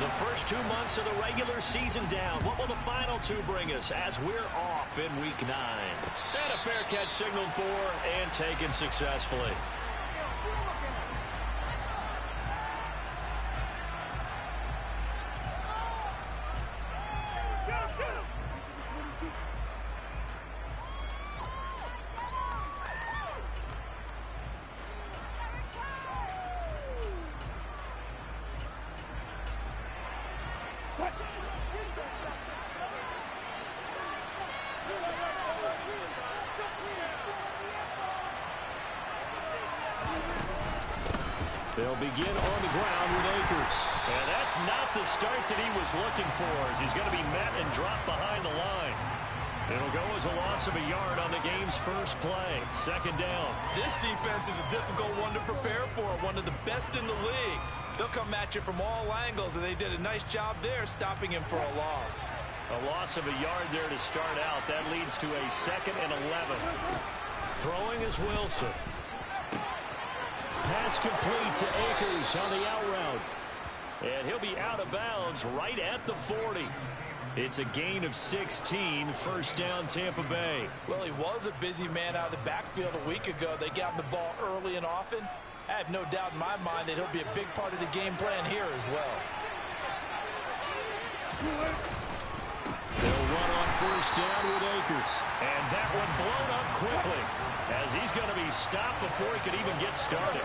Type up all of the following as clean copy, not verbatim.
The first 2 months of the regular season down. What will the final two bring us as we're off in Week 9? And a fair catch signaled for and taken successfully. They'll begin on the ground with Akers. And that's not the start that he was looking for, as he's going to be met and dropped behind the line. It'll go as a loss of a yard on the game's first play. Second down. This defense is a difficult one to prepare for, one of the best in the league. They'll come at you from all angles, and they did a nice job there stopping him for a loss. A loss of a yard there to start out. That leads to a 2nd and 11. Throwing is Wilson. Pass complete to Akers on the out route. And he'll be out of bounds right at the 40. It's a gain of 16, first down Tampa Bay. Well, he was a busy man out of the backfield a week ago. They got him the ball early and often. I have no doubt in my mind that he'll be a big part of the game plan here as well. They'll run on first down with Akers. And that one blown up quickly, as he's going to be stopped before he could even get started.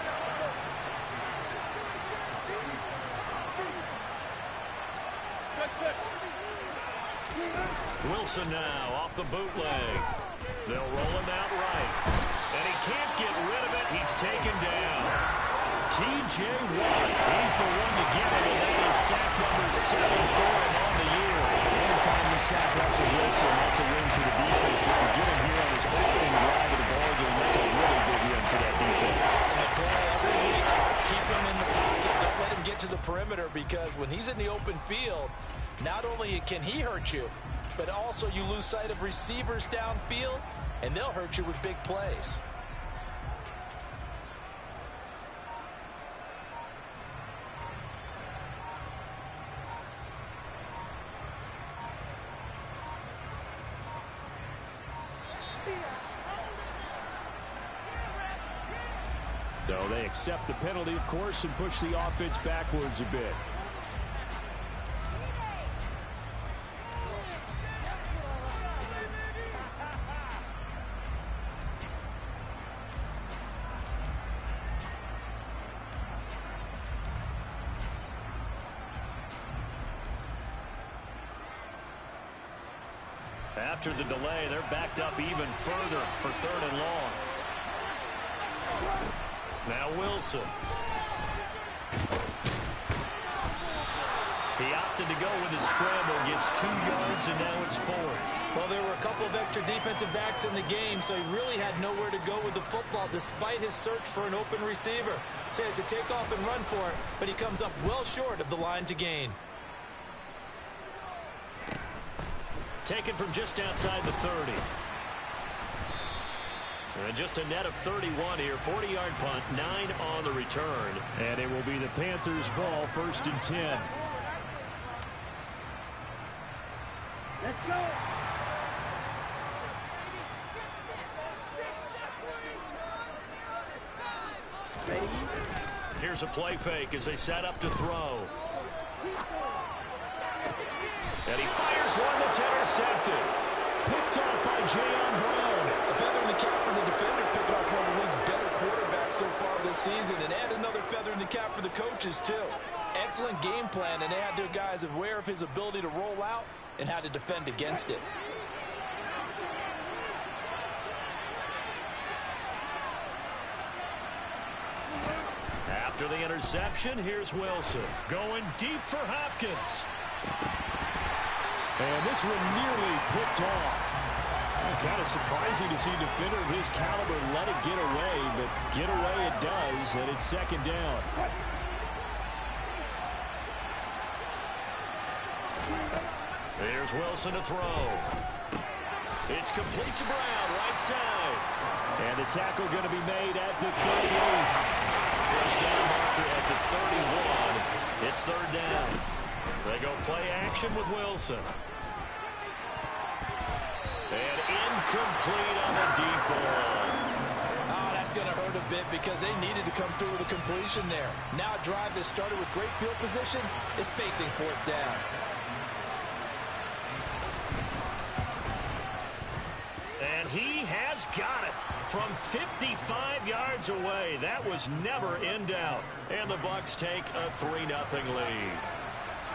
Wilson now off the bootleg. They'll roll him out right. And he can't get rid of it. He's taken down. T.J. Watt, he's the one to get it, and that is sack number 7 for him on the year. Anytime you sack Russell Wilson, that's a win for the defense. But to get him here on his opening drive of the ballgame, that's a really big win for that defense. And the goal every week, keep him in the pocket. Don't let him get to the perimeter, because when he's in the open field, not only can he hurt you, but also you lose sight of receivers downfield, and they'll hurt you with big plays. So they accept the penalty, of course, and push the offense backwards a bit. After the delay, they're backed up even further for 3rd and long. Now Wilson. He opted to go with his scramble, gets 2 yards, and now it's 4th. Well, there were a couple of extra defensive backs in the game, so he really had nowhere to go with the football despite his search for an open receiver. So he has to take off and run for it, but he comes up well short of the line to gain. Taken from just outside the 30. And just a net of 31 here. 40-yard punt, 9 on the return. And it will be the Panthers' ball, 1st and 10. Let's go. Here's a play fake as they set up to throw. And he fires one that's intercepted. Picked off by Jayon Brown. A feather in the cap for the defender, picking off one of the league's better quarterbacks so far this season, and add another feather in the cap for the coaches, too. Excellent game plan, and they had their guys aware of his ability to roll out and how to defend against it. After the interception, here's Wilson. Going deep for Hopkins. And this one nearly picked off. Kind of surprising to see a defender of his caliber let it get away, but get away it does, and it's 2nd down. Here's Wilson to throw. It's complete to Brown, right side. And the tackle going to be made at the 38. First down marker at the 31. It's 3rd down. They go play action with Wilson. And incomplete on the deep ball. Oh, that's going to hurt a bit because they needed to come through with a completion there. Now a drive that started with great field position is facing fourth down. And he has got it from 55 yards away. That was never in doubt. And the Bucs take a 3-0 lead.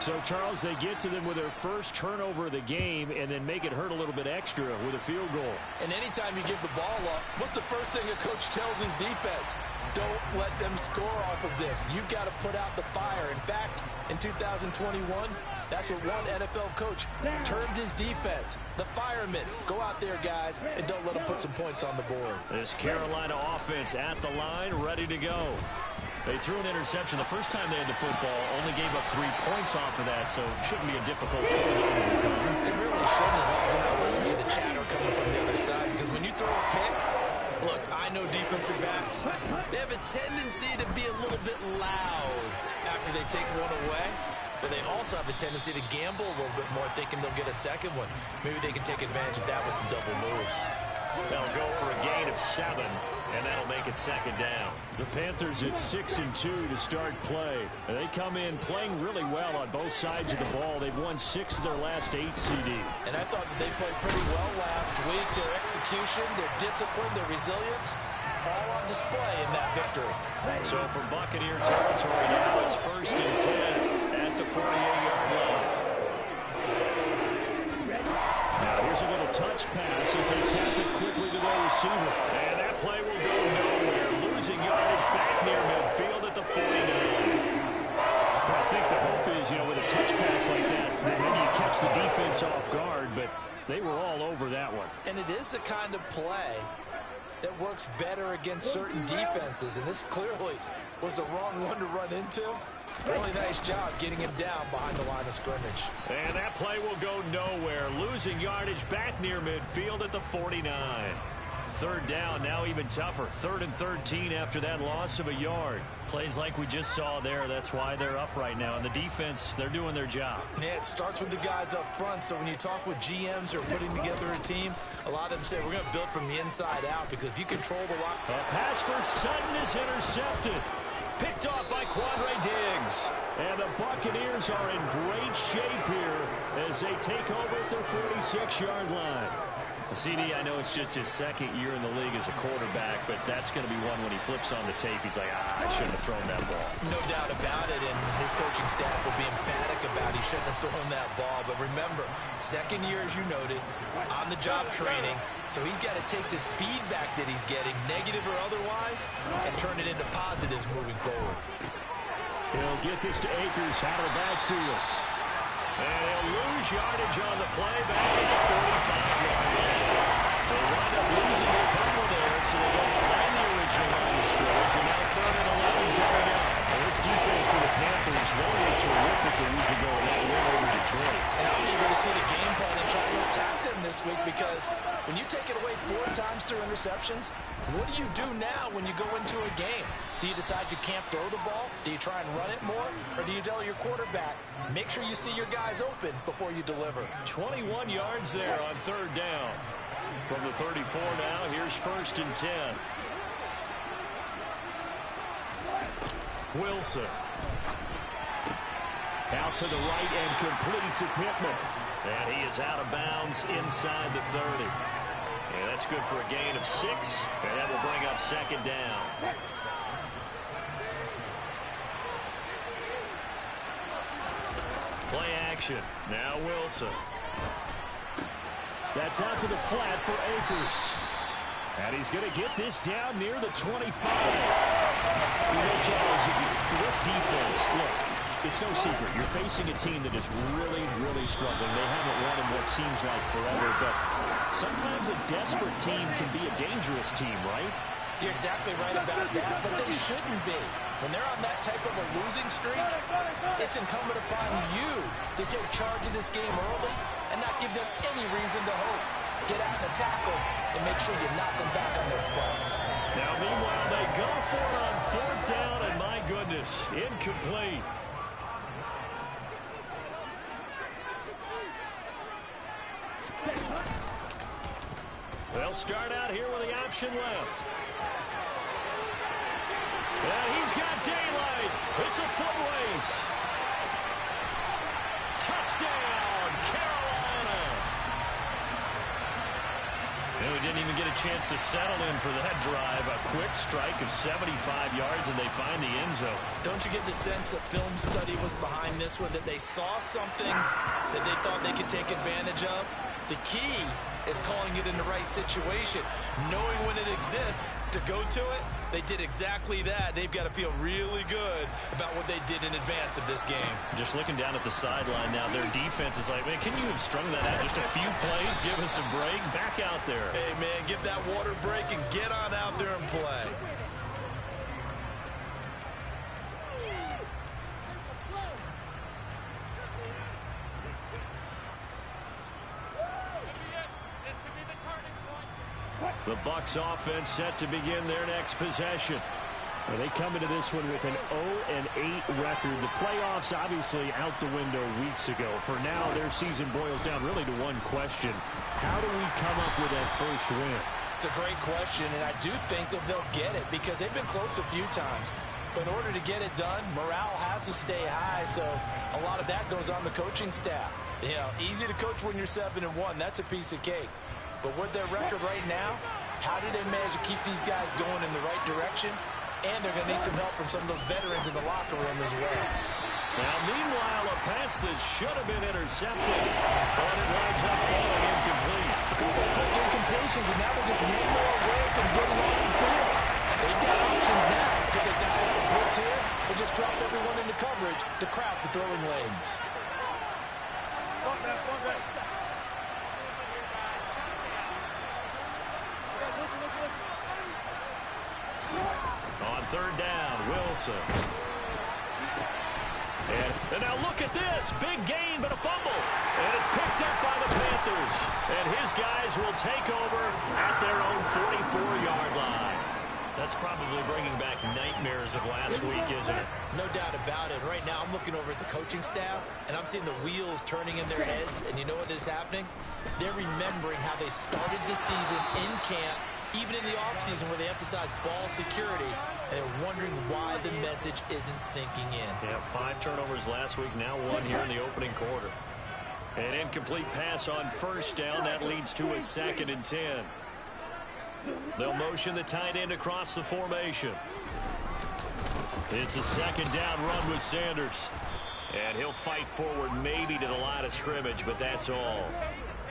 So, Charles, they get to them with their first turnover of the game and then make it hurt a little bit extra with a field goal. And anytime you give the ball up, what's the first thing a coach tells his defense? Don't let them score off of this. You've got to put out the fire. In fact, in 2021, that's what one NFL coach termed his defense. The firemen. Go out there, guys, and don't let them put some points on the board. This Carolina offense at the line, ready to go. They threw an interception the first time they had the football, only gave up 3 points off of that, so it shouldn't be a difficult play to overcome. It really shouldn't, as long as you're not listening to the chatter coming from the other side, because when you throw a pick, look, I know defensive backs, they have a tendency to be a little bit loud after they take one away, but they also have a tendency to gamble a little bit more, thinking they'll get a second one. Maybe they can take advantage of that with some double moves. They'll go for a gain of 7, and that'll make it second down. The Panthers at 6-2 to start play. And they come in playing really well on both sides of the ball. They've won 6 of their last 8, CD. And I thought that they played pretty well last week. Their execution, their discipline, their resilience, all on display in that victory. So from Buccaneer territory now, it's 1st and 10 at the 48-yard line. Now here's a little touch pass as they tap it quickly to their receiver. And that play will go nowhere. Losing yardage back near midfield at the 49. Well, I think the hope is, with a touch pass like that maybe you catch the defense off guard, but they were all over that one. And it is the kind of play that works better against certain defenses, and this clearly was the wrong one to run into. Really nice job getting him down behind the line of scrimmage. And that play will go nowhere. Losing yardage back near midfield at the 49. 3rd down, now even tougher. 3rd and 13 after that loss of a yard. Plays like we just saw there. That's why they're up right now. And the defense, they're doing their job. Yeah, it starts with the guys up front. So when you talk with GMs who are putting together a team, a lot of them say we're going to build from the inside out, because if you control the lock. A pass for Sutton is intercepted. Picked off by Quandre Diggs. And the Buccaneers are in great shape here as they take over at their 46-yard line. CD, I know it's just his 2nd year in the league as a quarterback, but that's going to be one when he flips on the tape. He's like, I shouldn't have thrown that ball. No doubt about it, and his coaching staff will be emphatic about he shouldn't have thrown that ball. But remember, 2nd year, as you noted, on-the-job training, so he's got to take this feedback that he's getting, negative or otherwise, and turn it into positives moving forward. He'll get this to Akers out of the backfield. And he'll lose yardage on the play back at the 45-yard line. They wind up losing a couple there, so they go behind the original line of scrimmage, and now 3rd and 11 coming up. Well, this defense for the Panthers, they were terrific a week ago in that win over Detroit. And I'm eager to see the game plan and try to attack them this week, because when you take it away 4 times through interceptions, what do you do now when you go into a game? Do you decide you can't throw the ball? Do you try and run it more? Or do you tell your quarterback, make sure you see your guys open before you deliver? 21 yards there on 3rd down. From the 34 now, here's 1st and 10. Wilson. Out to the right and complete to Pittman. And he is out of bounds inside the 30. And that's good for a gain of 6. And that will bring up 2nd down. Play action. Now Wilson. That's out to the flat for Akers. And he's going to get this down near the 25. Charles, for this defense, look, it's no secret. You're facing a team that is really, really struggling. They haven't won in what seems like forever, but sometimes a desperate team can be a dangerous team, right? You're exactly right about that, but they shouldn't be. When they're on that type of a losing streak, it's incumbent upon you to take charge of this game early and not give them any reason to hope. Get out and tackle and make sure you knock them back on their butts. Now, meanwhile, they go for it on 4th down, and my goodness, incomplete. They'll start out here with the option left. And he's got daylight. It's a foot race. Touchdown, Carolina. And we didn't even get a chance to settle in for that drive. A quick strike of 75 yards, and they find the end zone. Don't you get the sense that film study was behind this one, that they saw something that they thought they could take advantage of? The key is calling it in the right situation, knowing when it exists to go to it. They did exactly that. They've got to feel really good about what they did in advance of this game. Just looking down at the sideline now, their defense is like, man, can you have strung that out just a few plays? Give us a break. Back out there. Hey, man, give that water break and get on out there and play. The Bucs offense set to begin their next possession. Well, they come into this one with an 0-8 record. The playoffs obviously out the window weeks ago. For now, their season boils down really to one question. How do we come up with that first win? It's a great question, and I do think that they'll get it because they've been close a few times. But in order to get it done, morale has to stay high, so a lot of that goes on the coaching staff. You know, easy to coach when you're 7-1. That's a piece of cake. But with their record right now, how do they manage to keep these guys going in the right direction? And they're going to need some help from some of those veterans in the locker room as well. Now, meanwhile, a pass that should have been intercepted, but it winds up falling incomplete. A couple of quick incompletions, and now they're just one more away from getting off the field. They've got options now. Could they dial up a blitz here or just drop everyone into coverage to crowd the throwing lanes? On third down, Wilson. And now look at this. Big gain, but a fumble. And it's picked up by the Panthers. And his guys will take over at their own 44-yard line. That's probably bringing back nightmares of last week, isn't it? No doubt about it. Right now, I'm looking over at the coaching staff, and I'm seeing the wheels turning in their heads. And you know what is happening? They're remembering how they started the season in camp, even in the offseason where they emphasized ball security, and they're wondering why the message isn't sinking in. Yeah, 5 turnovers last week, now 1 here in the opening quarter. An incomplete pass on first down. That leads to a 2nd and 10. They'll motion the tight end across the formation. It's a 2nd down run with Sanders. And he'll fight forward maybe to the line of scrimmage, but that's all.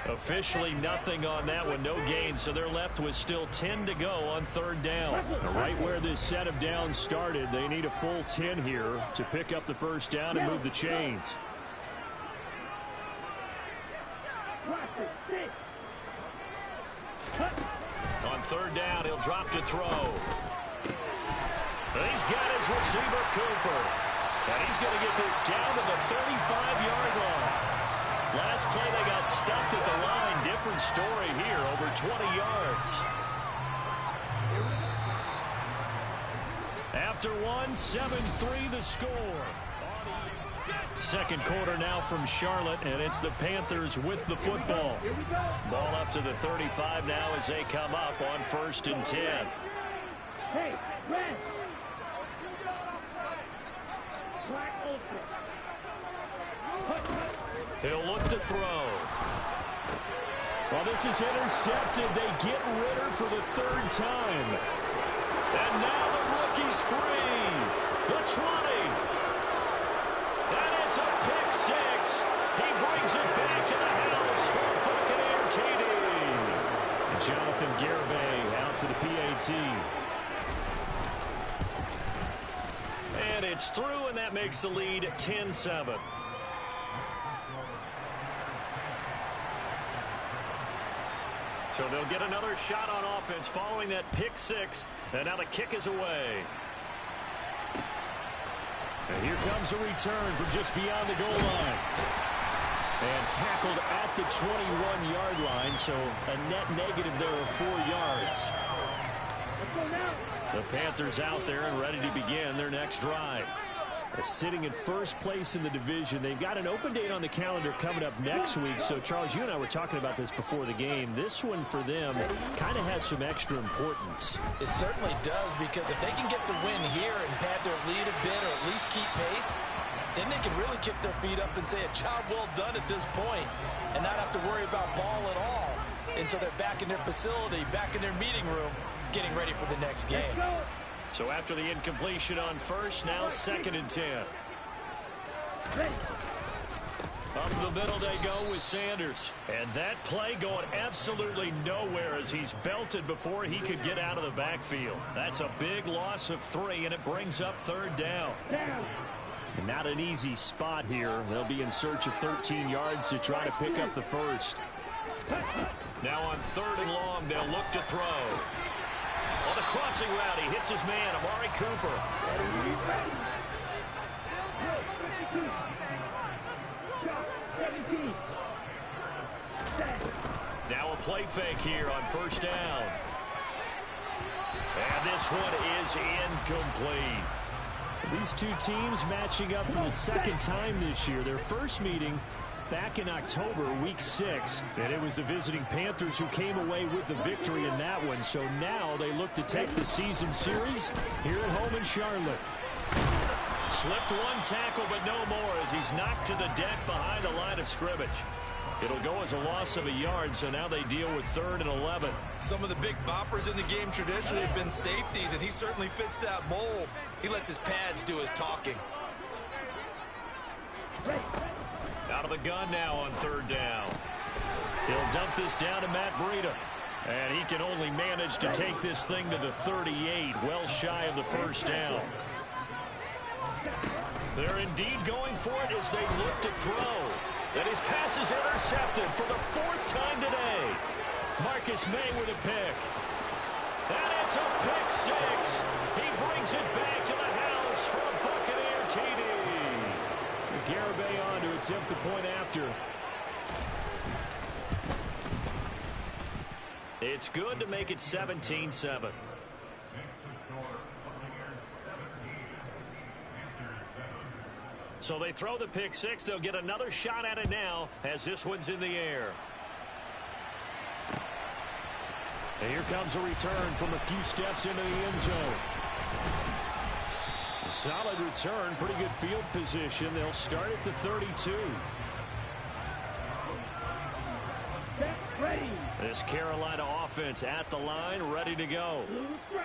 Officially nothing on that one, no gain, so they're left with still 10 to go on third down. Right where this set of downs started, they need a full 10 here to pick up the first down and move the chains. On third down, he'll drop to throw. And he's got his receiver, Cooper. And he's going to get this down to the 35-yard line. Last play, they got stuffed at the line. Different story here, over 20 yards. After one, 7-3 the score. Second quarter now from Charlotte, and it's the Panthers with the football. Ball up to the 35 now as they come up on 1st and 10. Hey, Brent. He'll look to throw. Well, this is intercepted. They get Ritter for the 3rd time. And now the rookie's free. The 20. And it's a pick 6. He brings it back to the house for Buccaneer TD. Jonathan Garibay out for the PAT. And it's through, and that makes the lead 10-7. So they'll get another shot on offense following that pick 6. And now the kick is away. And here comes a return from just beyond the goal line. And tackled at the 21-yard line, so a net negative there of 4 yards. The Panthers out there and ready to begin their next drive. Sitting in first place in the division. They've got an open date on the calendar coming up next week. So, Charles, you and I were talking about this before the game. This one for them kind of has some extra importance. It certainly does, because if they can get the win here and pad their lead a bit or at least keep pace, then they can really kick their feet up and say a job well done at this point and not have to worry about ball at all until they're back in their facility, back in their meeting room, getting ready for the next game. So after the incompletion on first, now 2nd and 10. Up the middle they go with Sanders. And that play going absolutely nowhere as he's belted before he could get out of the backfield. That's a big loss of 3, and it brings up 3rd down. Not an easy spot here. They'll be in search of 13 yards to try to pick up the first. Now on 3rd and long, they'll look to throw. On the crossing route, he hits his man, Amari Cooper. Now a play fake here on 1st down. And this one is incomplete. These two teams matching up for the 2nd time this year. Their first meeting back in October, week 6, and it was the visiting Panthers who came away with the victory in that one. So now they look to take the season series here at home in Charlotte. Slipped one tackle, but no more as he's knocked to the deck behind the line of scrimmage. It'll go as a loss of a yard, so now they deal with 3rd and 11. Some of the big boppers in the game traditionally have been safeties, and he certainly fits that mold. He lets his pads do his talking. Out of the gun now on 3rd down. He'll dump this down to Matt Breida. And he can only manage to take this thing to the 38, well shy of the 1st down. They're indeed going for it as they look to throw. And his pass is intercepted for the 4th time today. Marcus May with a pick. And it's a pick 6. He brings it back to the house for a Buccaneer TD. Garibay on to attempt the point after. It's good to make it 17-7. So they throw the pick 6. They'll get another shot at it now as this one's in the air. And here comes a return from a few steps into the end zone. Solid return, pretty good field position. They'll start at the 32. This Carolina offense at the line, ready to go.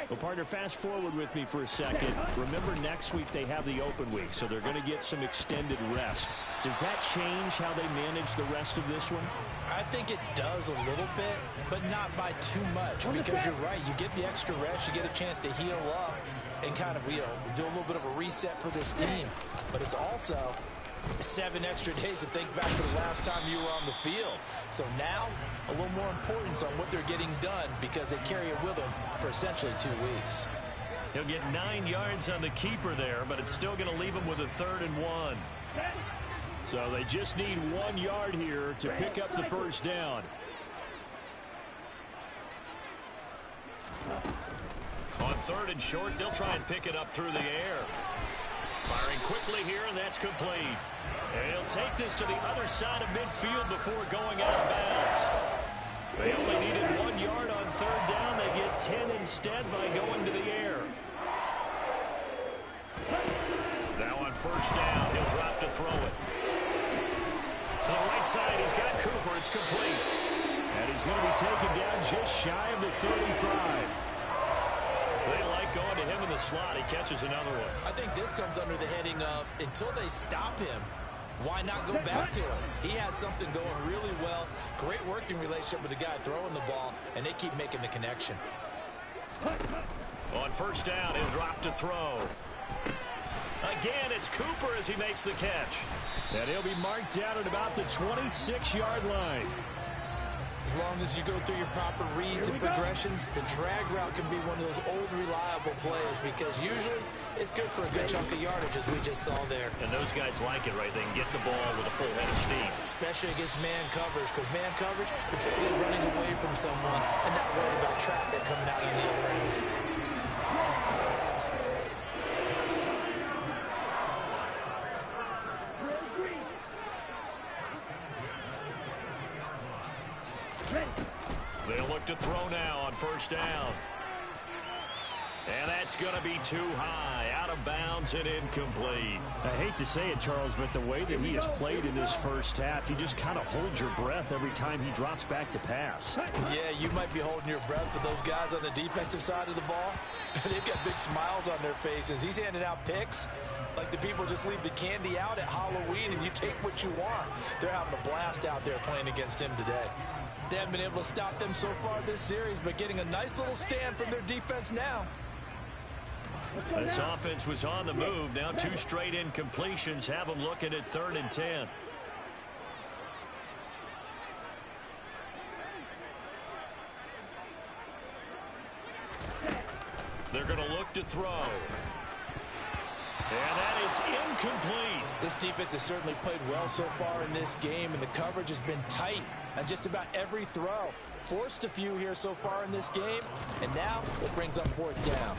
Well, partner, fast forward with me for a second. Remember, next week they have the open week, so they're going to get some extended rest. Does that change how they manage the rest of this one? I think it does a little bit, but not by too much, because you're right. You get the extra rest, you get a chance to heal up and kind of, do a little bit of a reset for this team. But it's also 7 extra days to think back to the last time you were on the field. So now, a little more importance on what they're getting done because they carry it with them for essentially 2 weeks. He'll get 9 yards on the keeper there, but it's still going to leave him with a 3rd and 1. So they just need 1 yard here to pick up the 1st down. On 3rd and short, they'll try and pick it up through the air. Firing quickly here, and that's complete. And he'll take this to the other side of midfield before going out of bounds. They only needed 1 yard on 3rd down. They get 10 instead by going to the air. Now on 1st down, he'll drop to throw it. To the right side, he's got Cooper. It's complete. And he's going to be taken down just shy of the 35. They like going to him in the slot. He catches another one. I think this comes under the heading of, until they stop him, why not go back to him? He has something going really well. Great working relationship with the guy throwing the ball, and they keep making the connection. On 1st down, he'll drop to throw. Again, it's Cooper as he makes the catch. And he'll be marked down at about the 26-yard line. As long as you go through your proper reads and progressions, the drag route can be one of those old reliable plays because usually it's good for a good chunk of yardage as we just saw there. And those guys like it, right? They can get the ball with a full head of steam. Especially against man coverage, because man coverage, particularly running away from someone and not worried about traffic coming out on the other end. They'll look to throw now on first down. And that's going to be too high, out of bounds and incomplete. I hate to say it, Charles, but the way that he has played in this first half, you just kind of hold your breath every time he drops back to pass. Yeah, you might be holding your breath, but those guys on the defensive side of the ball, they've got big smiles on their faces. He's handing out picks like the people just leave the candy out at Halloween and you take what you want. They're having a blast out there playing against him today. They haven't been able to stop them so far this series, but getting a nice little stand from their defense now. This offense was on the move. Now 2 straight incompletions have them looking at 3rd and 10. They're going to look to throw. And that is incomplete. This defense has certainly played well so far in this game, and the coverage has been tight on just about every throw. Forced a few here so far in this game, and now it brings up 4th down.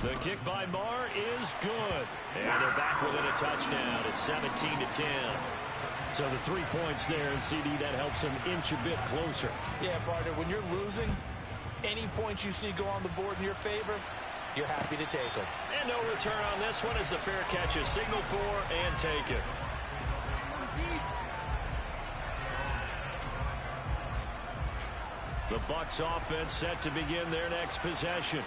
The kick by Marr is good. And they're back within a touchdown at 17-10. So the 3 points there, and CD, that helps them inch a bit closer. Yeah, partner, when you're losing, any points you see go on the board in your favor, you're happy to take them. And no return on this one as the fair catch is signaled for and taken. The Bucs offense set to begin their next possession.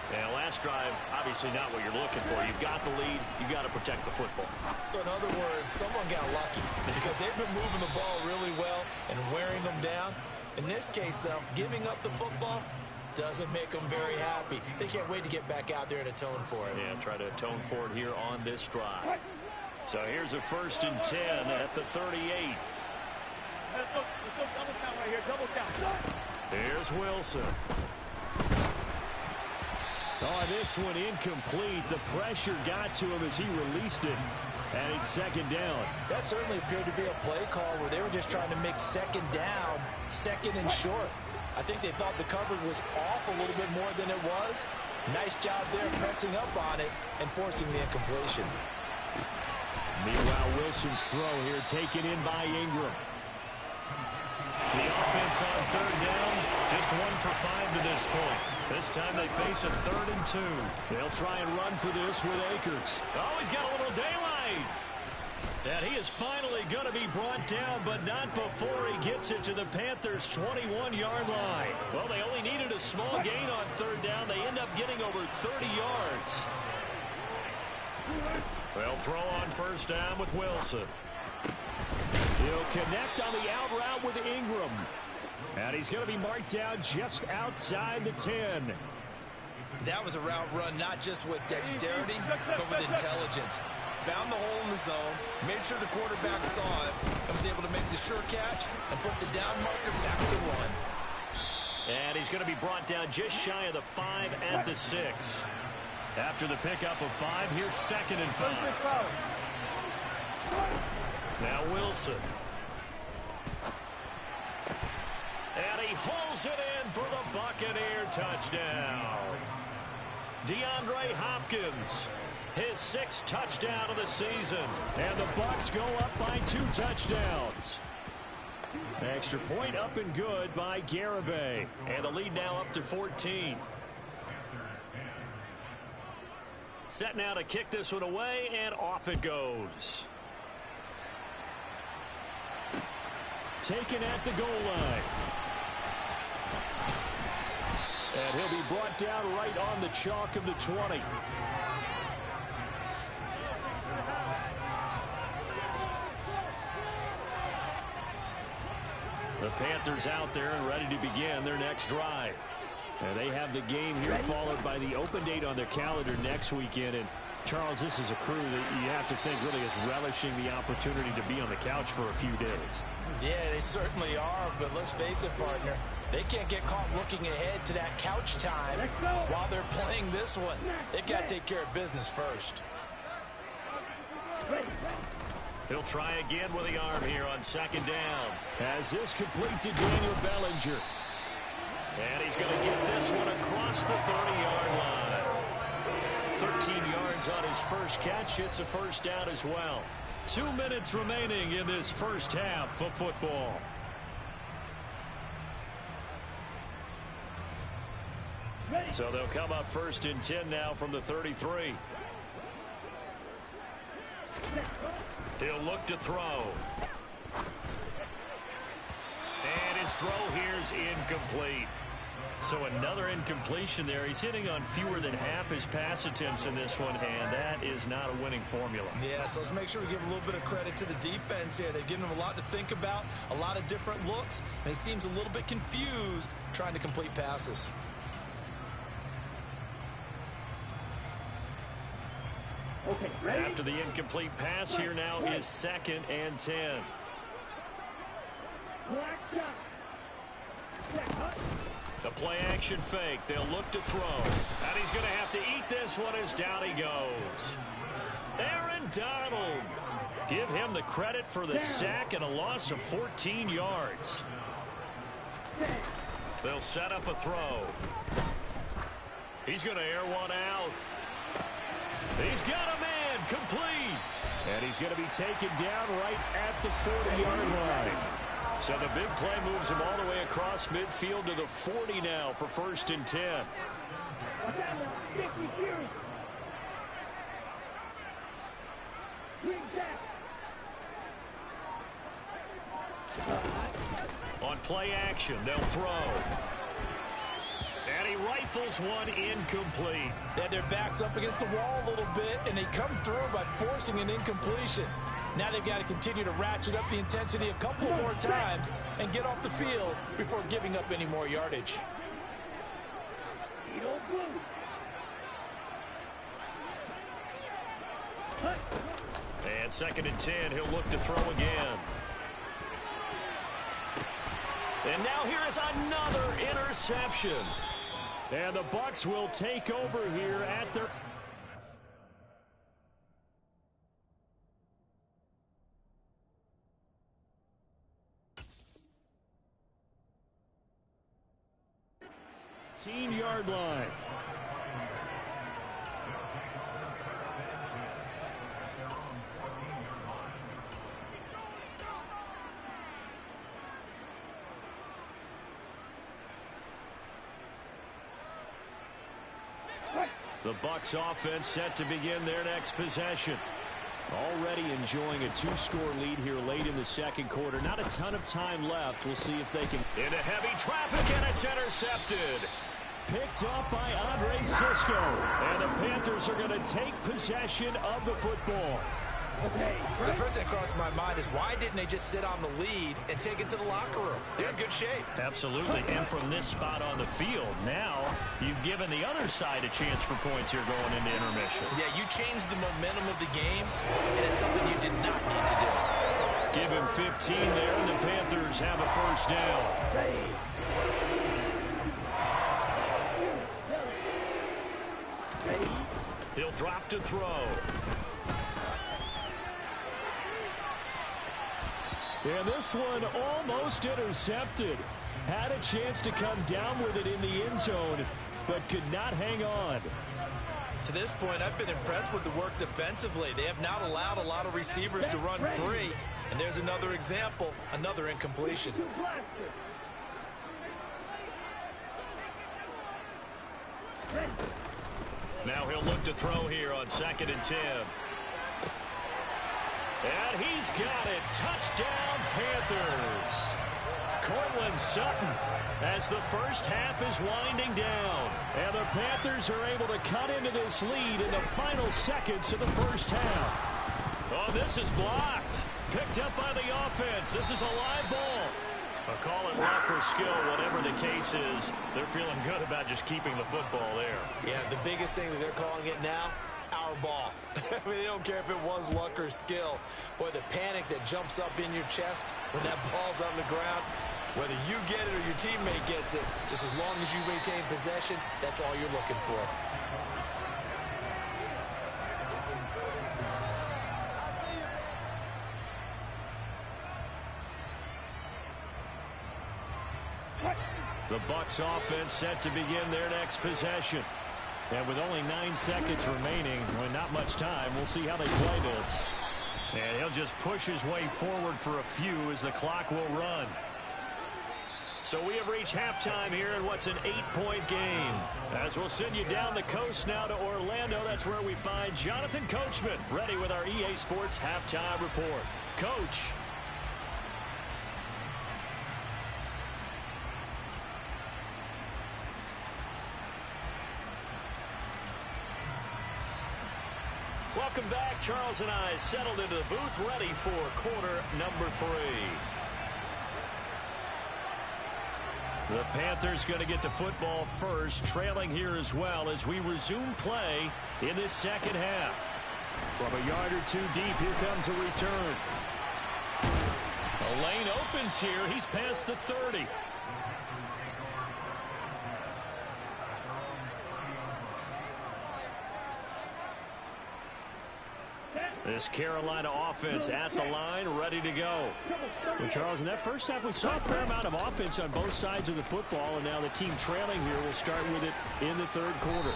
And last drive, obviously not what you're looking for. You've got the lead. You've got to protect the football. So in other words, someone got lucky because they've been moving the ball really well and wearing them down. In this case, though, giving up the football doesn't make them very happy. They can't wait to get back out there and atone for it. Yeah, try to atone for it here on this drive. So here's a 1st and 10 at the 38. Let's go double count right here. Double count. Here's Wilson. Oh, this one incomplete. The pressure got to him as he released it. And it's 2nd down. That certainly appeared to be a play call where they were just trying to make 2nd down, 2nd and short. I think they thought the coverage was off a little bit more than it was. Nice job there pressing up on it and forcing the incompletion. Meanwhile, Wilson's throw here taken in by Ingram. The offense on 3rd down, just 1 for 5 to this point. This time they face a 3rd and 2. They'll try and run for this with Akers. Oh, he's got a little daylight. And he is finally going to be brought down, but not before he gets it to the Panthers' 21-yard line. Well, they only needed a small gain on 3rd down. They end up getting over 30 yards. They'll throw on 1st down with Wilson. He'll connect on the out route with Ingram. And he's going to be marked down just outside the 10. That was a route run not just with dexterity, but with intelligence. Found the hole in the zone, made sure the quarterback saw it, and was able to make the sure catch and flip the down marker back to 1. And he's going to be brought down just shy of the 5 at the 6. After the pickup of 5, here's 2nd and 5. Now Wilson. And he hauls it in for the Buccaneer touchdown. DeAndre Hopkins, his 6th touchdown of the season. And the Bucs go up by 2 touchdowns. Extra point up and good by Garibay. And the lead now up to 14. Set now to kick this one away, and off it goes. Taken at the goal line. And he'll be brought down right on the chalk of the 20. The Panthers out there and ready to begin their next drive. And they have the game here followed by the open date on their calendar next weekend. And Charles, this is a crew that you have to think really is relishing the opportunity to be on the couch for a few days. Yeah, they certainly are, but let's face it, partner. They can't get caught looking ahead to that couch time while they're playing this one. They've got to take care of business first. He'll try again with the arm here on 2nd down. As this complete to Daniel Bellinger. And he's going to get this one across the 30-yard line. 13 yards on his first catch. It's a 1st down as well. 2 minutes remaining in this first half of football. So they'll come up 1st and 10 now from the 33. He'll look to throw. And his throw here's incomplete. So another incompletion there. He's hitting on fewer than half his pass attempts in this one, and that is not a winning formula. Yeah, so let's make sure we give a little bit of credit to the defense here. They've given him a lot to think about, a lot of different looks, and he seems a little bit confused trying to complete passes. Okay, ready? After the incomplete pass, here now is 2nd and 10. Black shot. Check, huh? The play action fake. They'll look to throw. And he's going to have to eat this one as down he goes. Aaron Donald. Give him the credit for the sack and a loss of 14 yards. They'll set up a throw. He's going to air one out. He's got a man complete. And he's going to be taken down right at the 40-yard line. So the big play moves him all the way across midfield to the 40 now for 1st and 10. On play action, they'll throw. And he rifles one incomplete. They had their backs up against the wall a little bit, and they come through by forcing an incompletion. Now they've got to continue to ratchet up the intensity a couple more times and get off the field before giving up any more yardage. And 2nd and 10, he'll look to throw again. And now here is another interception. And the Bucs will take over here at their... yard line. The Bucs offense set to begin their next possession. Already enjoying a 2-score lead here late in the 2nd quarter. Not a ton of time left. We'll see if they can... Into heavy traffic, and it's intercepted. Picked up by Andre Cisco. And the Panthers are going to take possession of the football. So the first thing that crossed my mind is why didn't they just sit on the lead and take it to the locker room? They're in good shape. Absolutely. And from this spot on the field, now you've given the other side a chance for points here going into intermission. Yeah, you changed the momentum of the game, and it's something you did not need to do. Give him 15 there, and the Panthers have a 1st down. He'll drop to throw. And this one almost intercepted. Had a chance to come down with it in the end zone, but could not hang on. To this point, I've been impressed with the work defensively. They have not allowed a lot of receivers to run free. And there's another example, another incompletion. Now he'll look to throw here on 2nd and 10. And he's got it. Touchdown, Panthers. Cortland Sutton as the first half is winding down. And the Panthers are able to cut into this lead in the final seconds of the first half. Oh, this is blocked. Picked up by the offense. This is a live ball. Call it luck or skill, whatever the case is. They're feeling good about just keeping the football there. Yeah, the biggest thing that they're calling it now, our ball. I mean, they don't care if it was luck or skill. Boy, the panic that jumps up in your chest when that ball's on the ground, whether you get it or your teammate gets it, just as long as you retain possession, that's all you're looking for. The Bucs offense set to begin their next possession. And with only 9 seconds remaining, well, not much time, we'll see how they play this. And he'll just push his way forward for a few as the clock will run. So we have reached halftime here in what's an 8-point game. As we'll send you down the coast now to Orlando, that's where we find Jonathan Coachman, ready with our EA Sports Halftime Report. Coach. Welcome back. Charles and I settled into the booth, ready for quarter number 3. The Panthers going to get the football first, trailing here as well as we resume play in this second half. From a yard or two deep, here comes a return. A lane opens here. He's past the 30. This Carolina offense at the line, ready to go. Well, Charles, in that first half, we saw a fair amount of offense on both sides of the football, and now the team trailing here will start with it in the third quarter.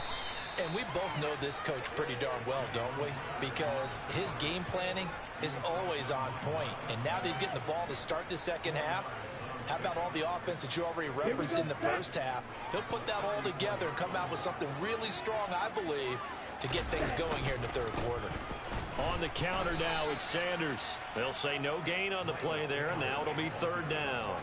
And we both know this coach pretty darn well, don't we? Because his game planning is always on point. And now that he's getting the ball to start the second half, how about all the offense that you already referenced in the first half? He'll put that all together and come out with something really strong, I believe, to get things going here in the third quarter. On the counter now, it's Sanders. They'll say no gain on the play there, and now it'll be third down.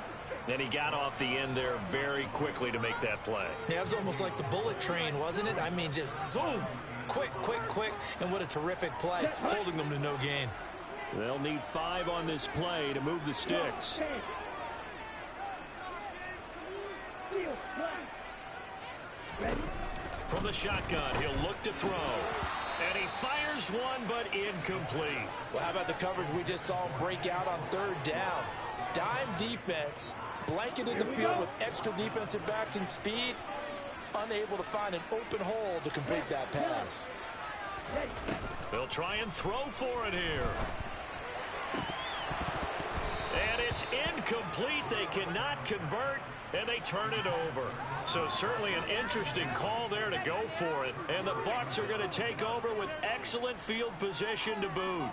And he got off the end there very quickly to make that play. Yeah, it was almost like the bullet train, wasn't it? I mean, just zoom, quick, quick, quick, and what a terrific play, holding them to no gain. They'll need 5 on this play to move the sticks. From the shotgun, he'll look to throw. And he fires one, but incomplete. Well, how about the coverage we just saw break out on third down? Dime defense, blanketed the field with extra defensive backs and speed, unable to find an open hole to complete that pass. They'll try and throw for it here. And it's incomplete. They cannot convert, and they turn it over. So certainly an interesting call there to go for it. And the Bucs are going to take over with excellent field position to boot.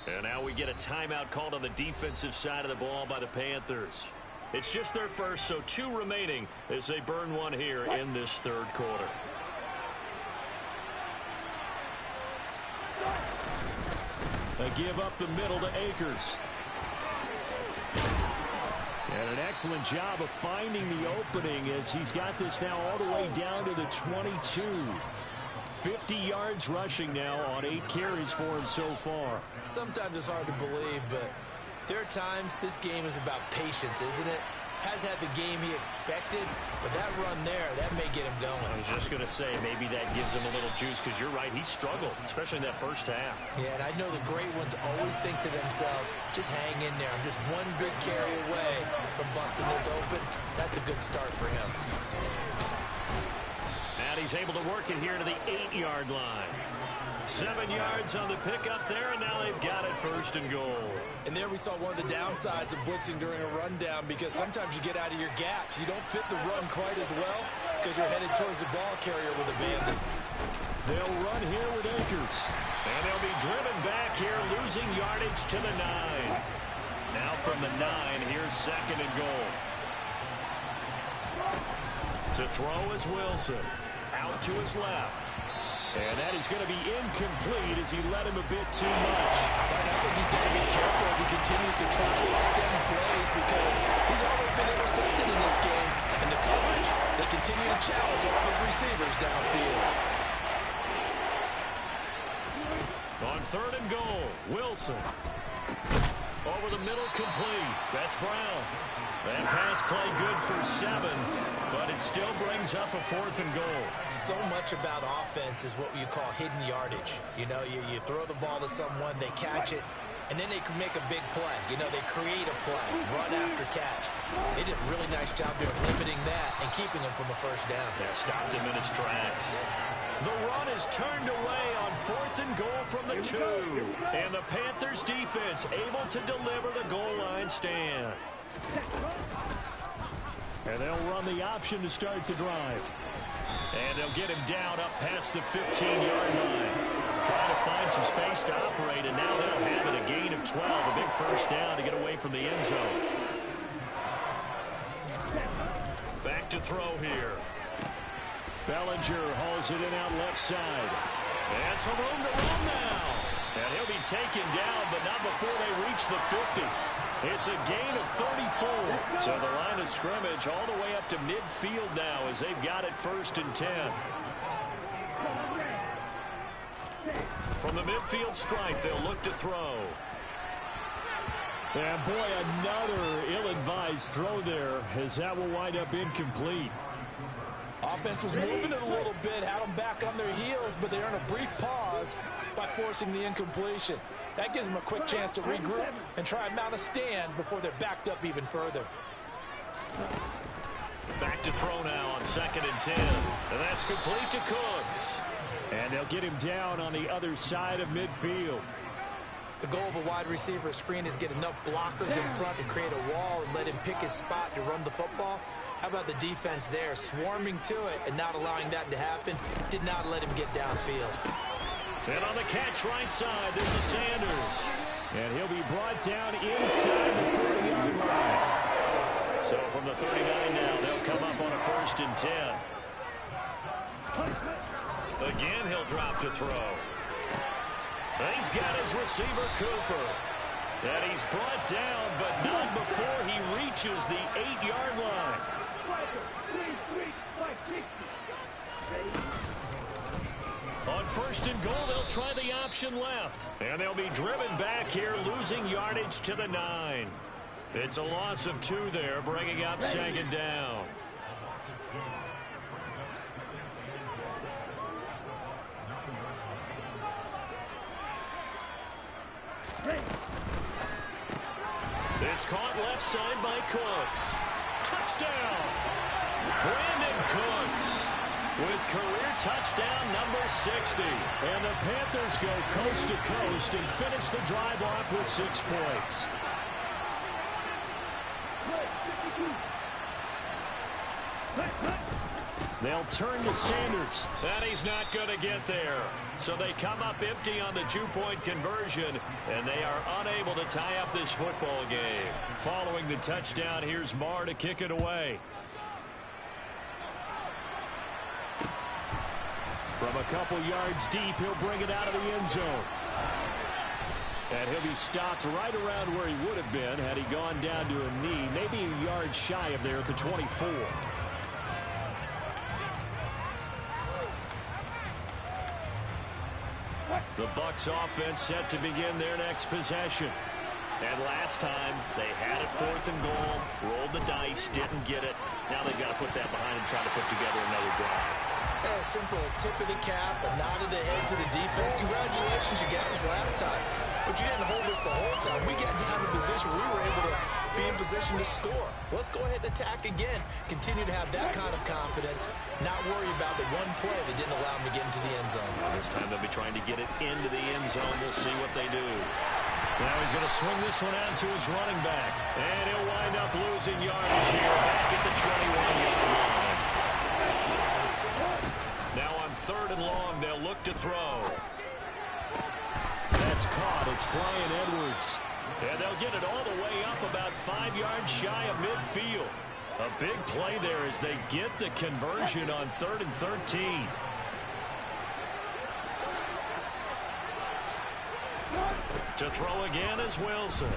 And now we get a timeout called on the defensive side of the ball by the Panthers. It's just their first, so 2 remaining as they burn one here in this third quarter. They give up the middle to Akers. And an excellent job of finding the opening as he's got this now all the way down to the 22. 50 yards rushing now on 8 carries for him so far. Sometimes it's hard to believe, but there are times this game is about patience, isn't it? Has had the game he expected, but that run there, that may get him going. I was just going to say, maybe that gives him a little juice, because you're right, he struggled, especially in that first half. Yeah, and I know the great ones always think to themselves, just hang in there. I'm just one big carry away from busting this open. That's a good start for him. And he's able to work it here to the 8-yard line. 7 yards on the pickup there, and now they've got it first and goal. And there we saw one of the downsides of blitzing during a rundown, because sometimes you get out of your gaps. You don't fit the run quite as well because you're headed towards the ball carrier with abandon. They'll run here with Akers. And they'll be driven back here, losing yardage to the 9. Now from the 9, here's second and goal. To throw is Wilson. Out to his left. And that is going to be incomplete as he led him a bit too much. And I think he's got to be careful as he continues to try to extend plays, because he's already been intercepted in this game. And the coverage, they continue to challenge all his receivers downfield. On third and goal, Wilson. Over the middle, complete. That's Brown. That pass play good for 7, but it still brings up a 4th and goal. So much about offense is what you call hidden yardage. You know, you throw the ball to someone, they catch it, and then they can make a big play. You know, they create a play, run after catch. They did a really nice job there limiting that and keeping him from a first down. Yeah, stopped him in his tracks. The run is turned away on 4th and goal from the 2. And the Panthers defense able to deliver the goal line stand. And they'll run the option to start the drive. And they'll get him down up past the 15-yard line. Trying to find some space to operate, and now they'll have it. A gain of 12, a big first down to get away from the end zone. Back to throw here. Bellinger hauls it in out left side. And some room to run now. And he'll be taken down, but not before they reach the 50. It's a gain of 34. So the line of scrimmage all the way up to midfield now as they've got it 1st and 10. From the midfield stripe, they'll look to throw. And boy, another ill-advised throw there as that will wind up incomplete. Offense was moving it a little bit, had them back on their heels, but they earned a brief pause by forcing the incompletion. That gives them a quick chance to regroup and try and mount a stand before they're backed up even further. Back to throw now on 2nd and 10. And that's complete to Cooks. And they'll get him down on the other side of midfield. The goal of a wide receiver screen is get enough blockers in front to create a wall and let him pick his spot to run the football. How about the defense there, swarming to it and not allowing that to happen? Did not let him get downfield. And on the catch right side, this is Sanders. And he'll be brought down inside the 40-yard line. So from the 39 now, they'll come up on a 1st and 10. Again, he'll drop to throw. And he's got his receiver, Cooper. And he's brought down, but not before he reaches the 8-yard line. On 1st and goal, they'll try the option left. And they'll be driven back here, losing yardage to the 9. It's a loss of 2 there, bringing up 2nd down. It's caught left side by Cooks. Touchdown! Brandon Cooks with career touchdown number 60. And the Panthers go coast to coast and finish the drive off with 6 points. They'll turn to Sanders. And he's not going to get there. So they come up empty on the 2-point conversion, and they are unable to tie up this football game. Following the touchdown, here's Marr to kick it away. From a couple yards deep, he'll bring it out of the end zone. And he'll be stopped right around where he would have been had he gone down to a knee, maybe a yard shy of there at the 24. The Bucs offense set to begin their next possession. And last time, they had it 4th and goal, rolled the dice, didn't get it. Now they've got to put that behind and try to put together another drive. A simple tip of the cap, a nod of the head to the defense. Congratulations, you got us last time. But you didn't hold us the whole time. We got down in position. We were able to be in position to score. Let's go ahead and attack again. Continue to have that kind of confidence. Not worry about the one play that didn't allow them to get into the end zone. This time they'll be trying to get it into the end zone. We'll see what they do. Now he's going to swing this one out to his running back. And he'll wind up losing yardage here back at the 21-yard line. Now on 3rd and long, they'll look to throw. That's caught. It's Bryan Edwards. And they'll get it all the way up about 5 yards shy of midfield. A big play there as they get the conversion on 3rd and 13. To throw again is Wilson.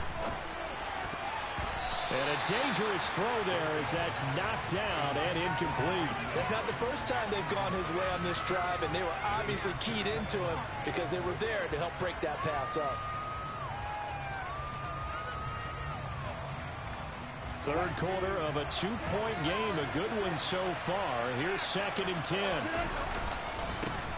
And a dangerous throw there as that's knocked down and incomplete. That's not the first time they've gone his way on this drive, and they were obviously keyed into him because they were there to help break that pass up. 3rd quarter of a 2-point game, a good one so far. Here's 2nd and 10.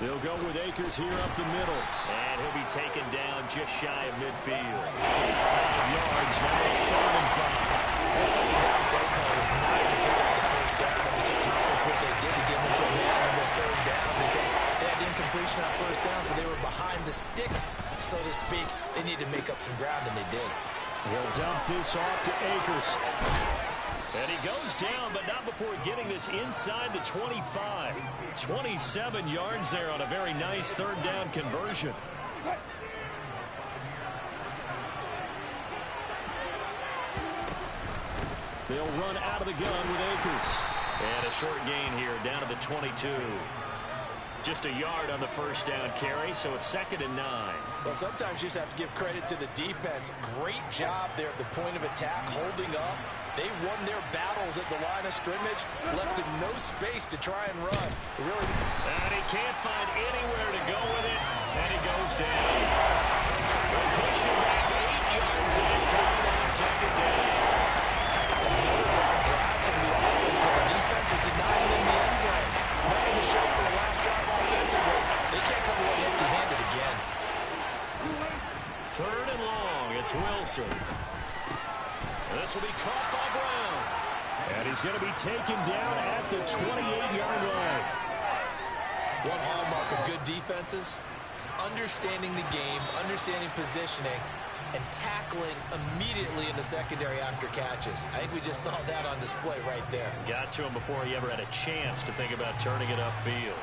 They'll go with Akers here up the middle. And he'll be taken down just shy of midfield. 5 yards, now it's 3rd and 5. That second down play call was not to pick up the first down. It was to accomplish what they did to get into a manageable 3rd down because they had incompletion on 1st down, so they were behind the sticks, so to speak. They needed to make up some ground, and they did. He'll dump this off to Akers. And he goes down, but not before getting this inside the 25. 27 yards there on a very nice third down conversion. They'll run out of the gun with Akers. And a short gain here down to the 22. Just a yard on the first down carry, so it's 2nd and 9. Well, sometimes you just have to give credit to the defense. Great job there at the point of attack, holding up. They won their battles at the line of scrimmage, left him no space to try and run. Really. And he can't find anywhere to go with it, and he goes down. They're pushing back 8 yards at a time on 2nd down. Drive from the offense, but the defense is denying them the end zone. Nothing to show for the last drive offensively. They can't come away empty-handed again. 3rd and long. It's Wilson. This will be caught by Brown. And he's going to be taken down at the 28-yard line. One hallmark of good defenses is understanding the game, understanding positioning, and tackling immediately in the secondary after catches. I think we just saw that on display right there. Got to him before he ever had a chance to think about turning it upfield.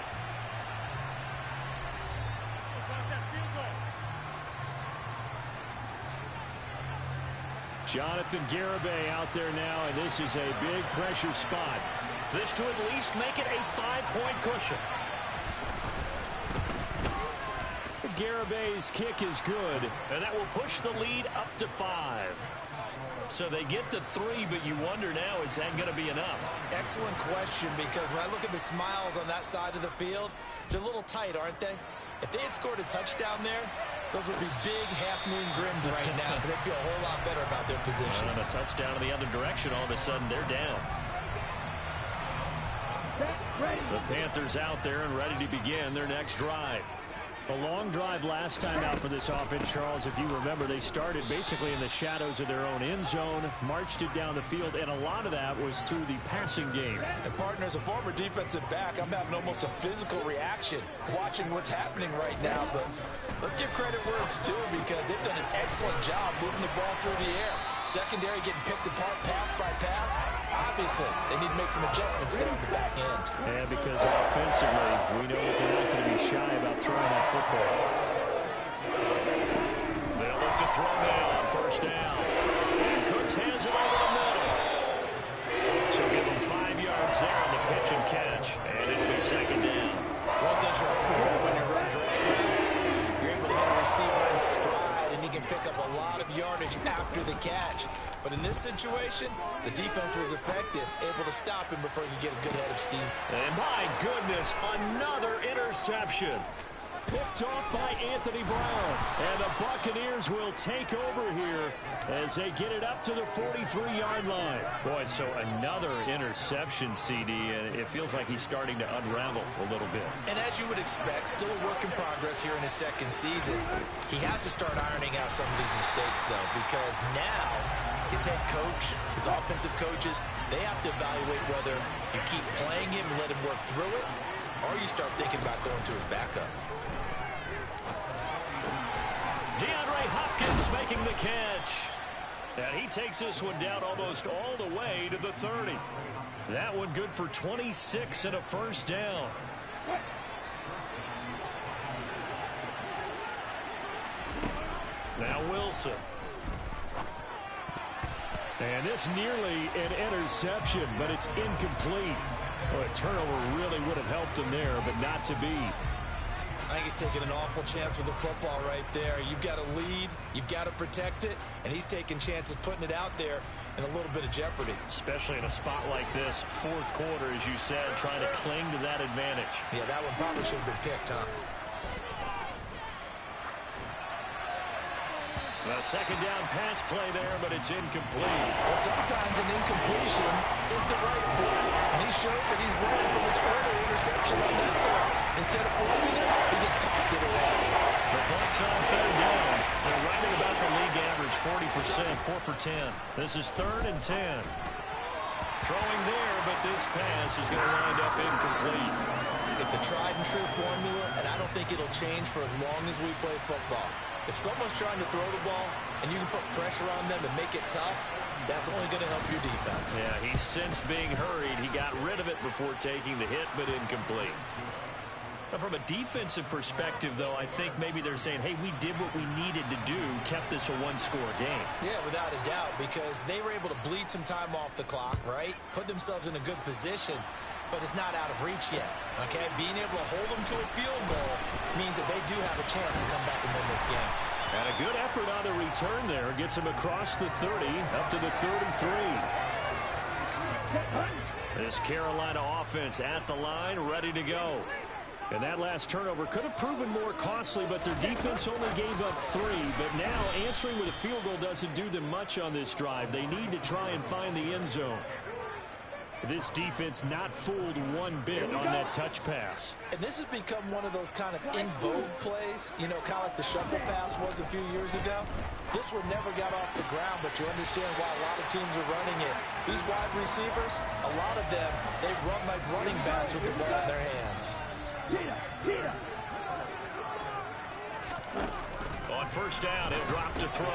Jonathan Garibay out there now, and this is a big pressure spot. This to at least make it a 5-point cushion. Garibay's kick is good, and that will push the lead up to 5. So they get to 3, but you wonder now, is that going to be enough? Excellent question, because when I look at the smiles on that side of the field, they're a little tight, aren't they? If they had scored a touchdown there, those would be big half-moon grins right now, because they feel a whole lot better about their position. And a touchdown in the other direction, all of a sudden they're down. The Panthers out there and ready to begin their next drive. A long drive last time out for this offense, Charles. If you remember, they started basically in the shadows of their own end zone, marched it down the field, and a lot of that was through the passing game. And partner, as a former defensive back, I'm having almost a physical reaction watching what's happening right now. But let's give credit where it's due, because they've done an excellent job moving the ball through the air. Secondary getting picked apart pass by pass. Obviously, they need to make some adjustments there on the back end. And because offensively, we know that they're not going to be shy about throwing that football. They'll look to throw now on first down. And Cooks has it over the middle. So give them 5 yards there on the pitch and catch. And it'll be 2nd down. One thing you're hoping for when you run drag routes, you're able to hit a receiver in stride, and he can pick up a lot of yardage after the catch. But in this situation, the defense was effective, able to stop him before he could get a good head of steam. And my goodness, another interception. Picked off by Anthony Brown. And the Buccaneers will take over here as they get it up to the 43-yard line. Boy, so another interception, CD, and it feels like he's starting to unravel a little bit. And as you would expect, still a work in progress here in his 2nd season. He has to start ironing out some of these mistakes, though, because now his head coach, his offensive coaches, they have to evaluate whether you keep playing him and let him work through it, or you start thinking about going to his backup. DeAndre Hopkins making the catch. And he takes this one down almost all the way to the 30. That one good for 26 and a first down. Now Wilson. And this nearly an interception, but it's incomplete. Well, a turnover really would have helped him there, but not to be. I think he's taking an awful chance with the football right there. You've got to lead, you've got to protect it, and he's taking chances putting it out there in a little bit of jeopardy. Especially in a spot like this, 4th quarter, as you said, trying to cling to that advantage. Yeah, that one probably should have been picked, huh? A 2nd down pass play there, but it's incomplete. Well, sometimes an incompletion is the right play, and he showed that he's learned from his early interception on that throw. Instead of forcing it, he just tossed it away. The Bucs on 3rd down. They're right at about the league average, 40%, 4 for 10. This is 3rd and 10. Throwing there, but this pass is going to wind up incomplete. It's a tried and true formula, and I don't think it'll change for as long as we play football. If someone's trying to throw the ball and you can put pressure on them and make it tough, that's only going to help your defense. Yeah, he sensed being hurried. He got rid of it before taking the hit, but incomplete. Now, from a defensive perspective, though, I think maybe they're saying, hey, we did what we needed to do, kept this a one-score game. Yeah, without a doubt, because they were able to bleed some time off the clock, right? Put themselves in a good position, but it's not out of reach yet, okay? Being able to hold them to a field goal means that they do have a chance to come back and win this game. And a good effort on the return there. Gets him across the 30, up to the 33. This Carolina offense at the line, ready to go. And that last turnover could have proven more costly, but their defense only gave up 3. But now answering with a field goal doesn't do them much on this drive. They need to try and find the end zone. This defense not fooled one bit on that touch pass. And this has become one of those kind of in vogue plays, you know, kind of like the shuffle pass was a few years ago. This one never got off the ground, but you understand why a lot of teams are running it. These wide receivers, a lot of them, they run like running backs with the ball in their hands. On first down, he'll drop to throw.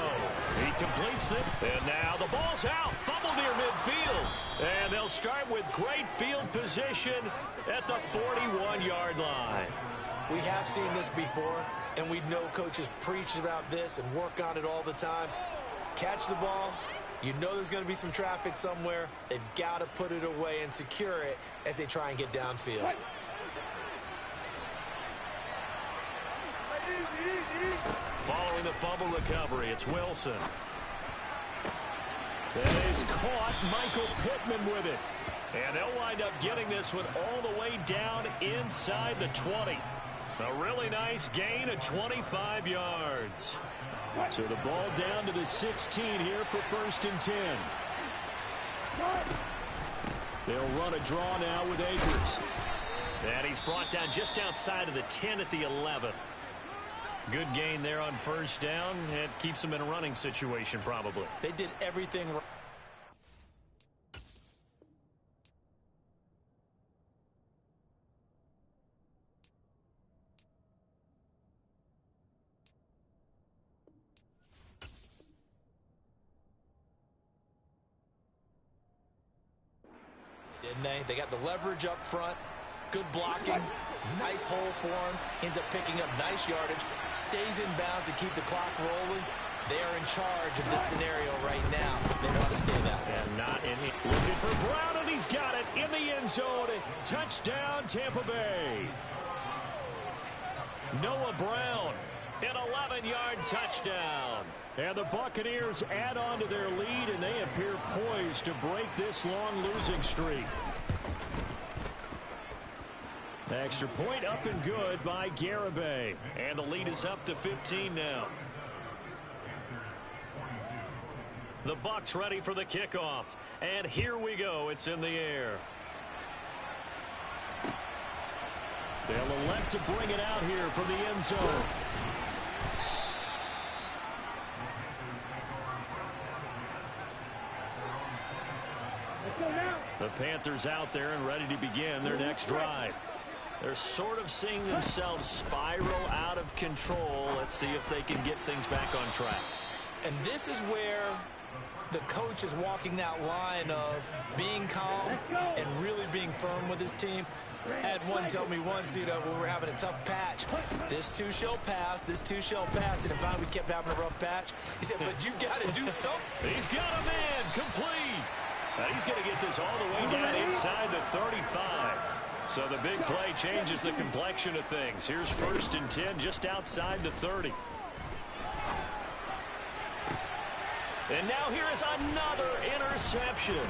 He completes it, and now the ball's out. Fumble near midfield. And they'll start with great field position at the 41-yard line. We have seen this before, and we know coaches preach about this and work on it all the time. Catch the ball. You know there's going to be some traffic somewhere. They've got to put it away and secure it as they try and get downfield. Following the fumble recovery, it's Wilson. That is caught. Michael Pittman with it. And they'll wind up getting this one all the way down inside the 20. A really nice gain of 25 yards. So the ball down to the 16 here for 1st and 10. They'll run a draw now with Akers. And he's brought down just outside of the 10 at the 11. Good gain there on first down. It keeps them in a running situation probably. They did everything right. Didn't they? They got the leverage up front. Good blocking. Nice hole for him. Ends up picking up nice yardage. Stays in bounds to keep the clock rolling. They are in charge of this scenario right now. They want to stay that way. And not in it. Looking for Brown, and he's got it in the end zone. Touchdown, Tampa Bay. Noah Brown, an 11-yard touchdown. And the Buccaneers add on to their lead, and they appear poised to break this long losing streak. Extra point up and good by Garibay. And the lead is up to 15 now. The Bucs ready for the kickoff. And here we go. It's in the air. They'll elect to bring it out here from the end zone. The Panthers out there and ready to begin their next drive. They're sort of seeing themselves spiral out of control. Let's see if they can get things back on track. And this is where the coach is walking that line of being calm and really being firm with his team. I had one tell me once, you know, when we were having a tough patch, this too shall pass, this too shall pass. And finally we kept having a rough patch. He said, but you got to do something. He's got a man complete. He's going to get this all the way down inside the 35. So the big play changes the complexion of things. Here's 1st and 10 just outside the 30. And now here is another interception.